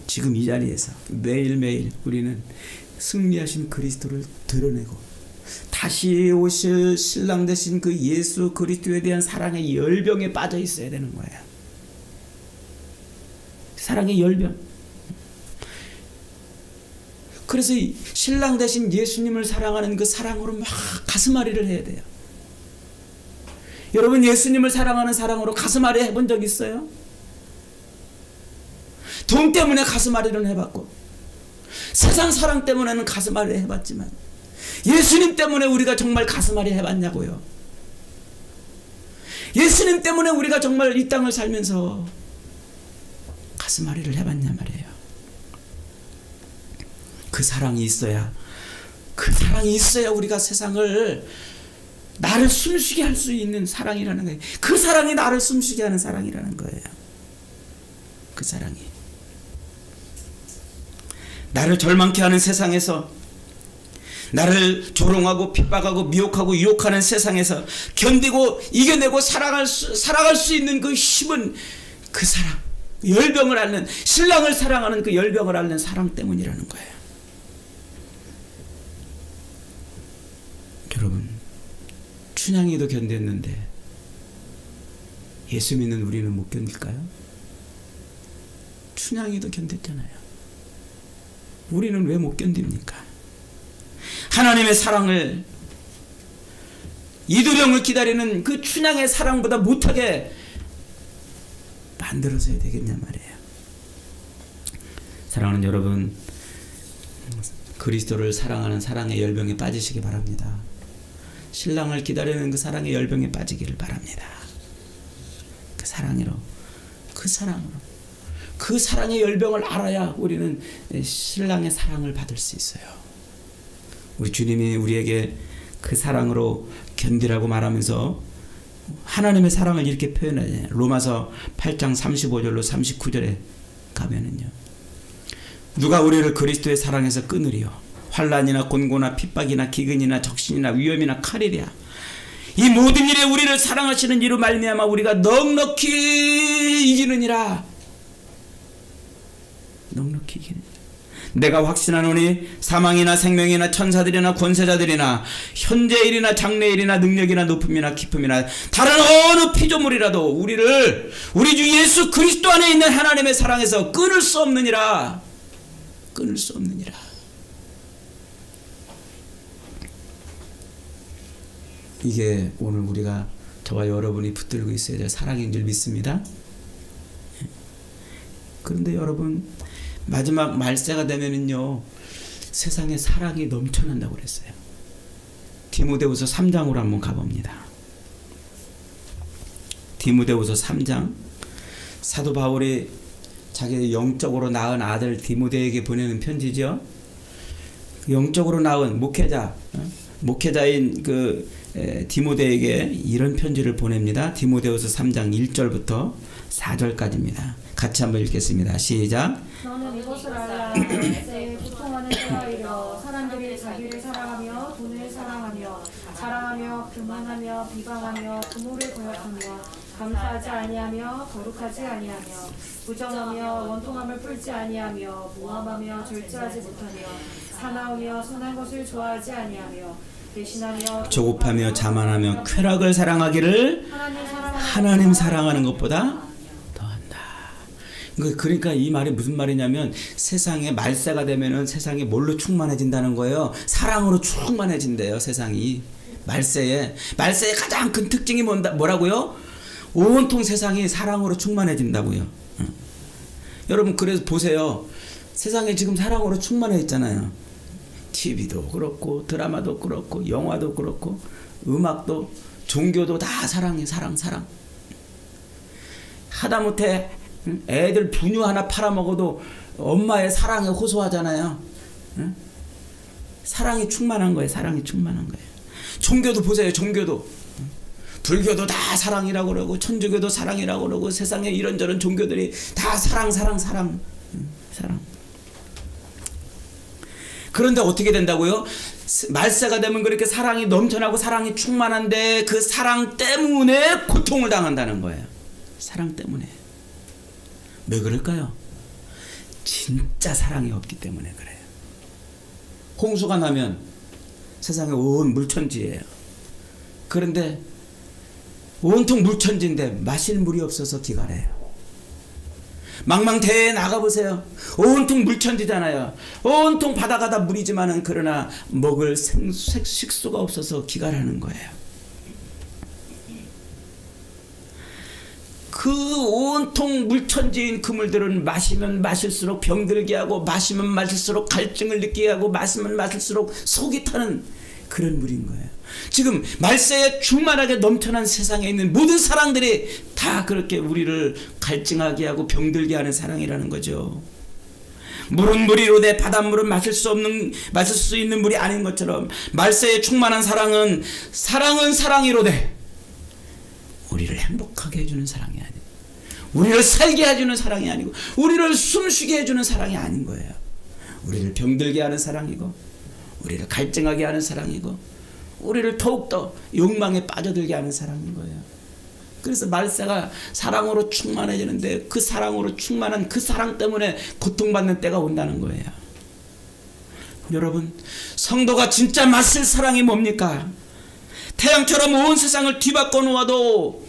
지금 이 자리에서 매일매일 우리는 승리하신 그리스도를 드러내고 다시 오실 신랑 되신 그 예수 그리스도에 대한 사랑의 열병에 빠져 있어야 되는 거예요. 사랑의 열병. 그래서 이 신랑 되신 예수님을 사랑하는 그 사랑으로 막 가슴앓이를 해야 돼요. 여러분 예수님을 사랑하는 사랑으로 가슴앓이 해본 적 있어요? 돈 때문에 가슴앓이를 해봤고 세상 사랑 때문에는 가슴앓이 해봤지만 예수님 때문에 우리가 정말 가슴앓이 해봤냐고요. 예수님 때문에 우리가 정말 이 땅을 살면서 가슴앓이를 해봤냐 말이에요. 그 사랑이 있어야 우리가 세상을 나를 숨쉬게 할 수 있는 사랑이라는 거예요. 그 사랑이 나를 숨쉬게 하는 사랑이라는 거예요. 그 사랑이 나를 절망케 하는 세상에서, 나를 조롱하고 핍박하고 미혹하고 유혹하는 세상에서 견디고 이겨내고 살아갈 수 있는 그 힘은 그 사랑, 열병을 앓는, 신랑을 사랑하는 그 열병을 앓는 사랑 때문이라는 거예요. 여러분, 춘향이도 견뎠는데 예수 믿는 우리는 못 견딜까요? 춘향이도 견뎠잖아요. 우리는 왜 못 견딥니까? 하나님의 사랑을, 이두령을 기다리는 그 춘향의 사랑보다 못하게 만들어줘야 되겠냐 말이에요. 사랑하는 여러분, 그리스도를 사랑하는 사랑의 열병에 빠지시기 바랍니다. 신랑을 기다리는 그 사랑의 열병에 빠지기를 바랍니다. 그 사랑으로 그 사랑의 열병을 알아야 우리는 신랑의 사랑을 받을 수 있어요. 우리 주님이 우리에게 그 사랑으로 견디라고 말하면서 하나님의 사랑을 이렇게 표현하잖아요. 로마서 8장 35절로 39절에 가면은요, 누가 우리를 그리스도의 사랑에서 끊으리요? 환난이나 곤고나 핍박이나 기근이나 적신이나 위험이나 칼이랴. 이 모든 일에 우리를 사랑하시는 이로 말미암아 우리가 넉넉히 이기느니라. 넉넉히 이기느니라. 내가 확신하노니 사망이나 생명이나 천사들이나 권세자들이나 현재일이나 장래일이나 능력이나 높음이나 깊음이나 다른 어느 피조물이라도 우리를 우리 주 예수 그리스도 안에 있는 하나님의 사랑에서 끊을 수 없느니라. 끊을 수 없느니라. 이게 오늘 우리가, 저와 여러분이 붙들고 있어야 될 사랑인 줄 믿습니다. 그런데 여러분, 마지막 말세가 되면은요, 세상에 사랑이 넘쳐난다고 그랬어요. 디모데후서 3장으로 한번 가봅니다. 디모데후서 3장, 사도 바울이 자기 영적으로 낳은 아들 디모데에게 보내는 편지죠. 영적으로 낳은 목회자인 그 디모데에게 이런 편지를 보냅니다. 디모데후서 3장 1절부터 4절까지입니다. 같이 한번 읽겠습니다. 시작. 너는 이것을 알라. 말세에 고통하는 때가 이르러 사람들이 자기를 사랑하며 돈을 사랑하며 자랑하며 교만하며 비방하며 부모를 거역하며 감사하지 아니하며 거룩하지 아니하며 부정하며 원통함을 풀지 아니하며 모함하며 절제하지 못하며 사나우며 선한 것을 좋아하지 아니하며 배신하며 조급하며 자만하며 쾌락을 사랑하기를 하나님 사랑하는 것보다 더한다. 그러니까 이 말이 무슨 말이냐면, 세상에 말세가 되면은 세상이 뭘로 충만해진다는 거예요. 사랑으로 충만해진대요. 세상이 말세에 가장 큰 특징이 뭐라고요? 온통 세상이 사랑으로 충만해진다고요. 여러분, 그래서 보세요. 세상에 지금 사랑으로 충만해 있잖아요. TV도 그렇고 드라마도 그렇고 영화도 그렇고 음악도 종교도 다 사랑해. 사랑. 하다못해 애들 분유 하나 팔아먹어도 엄마의 사랑에 호소하잖아요. 사랑이 충만한 거예요. 종교도 보세요. 종교도, 불교도 다 사랑이라고 그러고 천주교도 사랑이라고 그러고 세상에 이런저런 종교들이 다 사랑. 그런데 어떻게 된다고요? 말세가 되면 그렇게 사랑이 넘쳐나고 사랑이 충만한데 그 사랑 때문에 고통을 당한다는 거예요. 사랑 때문에. 왜 그럴까요? 진짜 사랑이 없기 때문에 그래요. 홍수가 나면 세상에 온 물천지예요. 그런데 온통 물천지인데 마실 물이 없어서 기갈해요. 망망대해에 나가보세요. 온통 물천지잖아요. 온통 바다가 다 물이지만은 그러나 먹을 식수가 없어서 기갈하는 거예요. 그 온통 물천지인 그물들은 마시면 마실수록 병들게 하고 마시면 마실수록 갈증을 느끼게 하고 마시면 마실수록 속이 타는 그런 물인 거예요. 지금 말세에 충만하게 넘쳐난 세상에 있는 모든 사랑들이 다 그렇게 우리를 갈증하게 하고 병들게 하는 사랑이라는 거죠. 물은 물이로되 바닷물은 마실 수 있는 물이 아닌 것처럼 말세에 충만한 사랑은 사랑이로되 우리를 행복하게 해주는 사랑이 아니고 우리를 살게 해주는 사랑이 아니고 우리를 숨쉬게 해주는 사랑이 아닌 거예요. 우리를 병들게 하는 사랑이고 우리를 갈증하게 하는 사랑이고 우리를 더욱더 욕망에 빠져들게 하는 사랑인 거예요. 그래서 말세가 사랑으로 충만해지는데 그 사랑으로 충만한 그 사랑 때문에 고통받는 때가 온다는 거예요. 여러분, 성도가 진짜 맛을 사랑이 뭡니까? 태양처럼 온 세상을 뒤바꿔 놓아도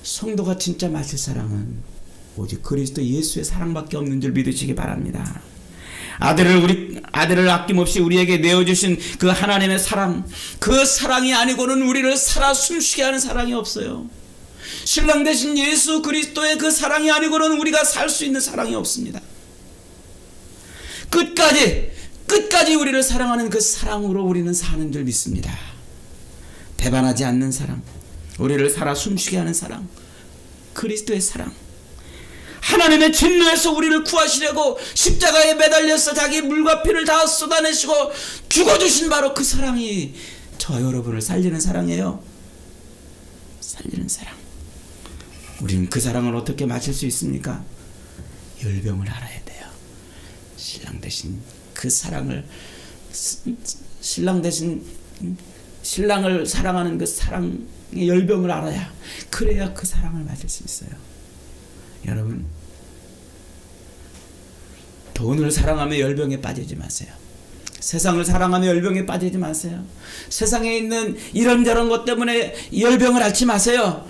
성도가 진짜 맛을 사랑은 오직 그리스도 예수의 사랑밖에 없는 줄 믿으시기 바랍니다. 아들을 아낌없이 우리에게 내어주신 그 하나님의 사랑, 그 사랑이 아니고는 우리를 살아 숨쉬게 하는 사랑이 없어요. 신랑 되신 예수 그리스도의 그 사랑이 아니고는 우리가 살 수 있는 사랑이 없습니다. 끝까지 우리를 사랑하는 그 사랑으로 우리는 사는 줄 믿습니다. 배반하지 않는 사랑, 우리를 살아 숨쉬게 하는 사랑, 그리스도의 사랑, 하나님의 진노에서 우리를 구하시려고 십자가에 매달려서 자기 물과 피를 다 쏟아내시고 죽어주신 바로 그 사랑이 저와 여러분을 살리는 사랑이에요. 살리는 사랑. 우리는 그 사랑을 어떻게 마실 수 있습니까? 열병을 알아야 돼요. 신랑 대신 그 사랑을, 신랑 대신 신랑을 사랑하는 그 사랑의 열병을 알아야, 그래야 그 사랑을 마실 수 있어요. 여러분, 돈을 사랑하며 열병에 빠지지 마세요. 세상을 사랑하며 열병에 빠지지 마세요. 세상에 있는 이런저런 것 때문에 열병을 앓지 마세요.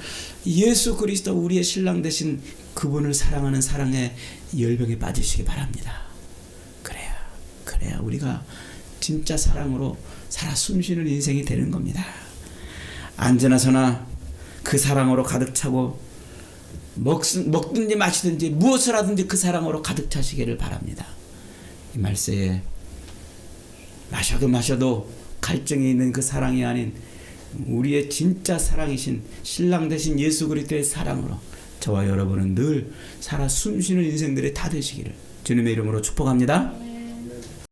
예수 그리스도 우리의 신랑 되신 그분을 사랑하는 사랑에 열병에 빠지시기 바랍니다. 그래야 우리가 진짜 사랑으로 살아 숨쉬는 인생이 되는 겁니다. 언제나 서나 그 사랑으로 가득 차고 먹든지 마시든지 무엇을 하든지 그 사랑으로 가득 차시기를 바랍니다. 이 말세에 마셔도 갈증이 있는 그 사랑이 아닌 우리의 진짜 사랑이신 신랑 되신 예수 그리스도의 사랑으로 저와 여러분은 늘 살아 숨쉬는 인생들이 다 되시기를 주님의 이름으로 축복합니다.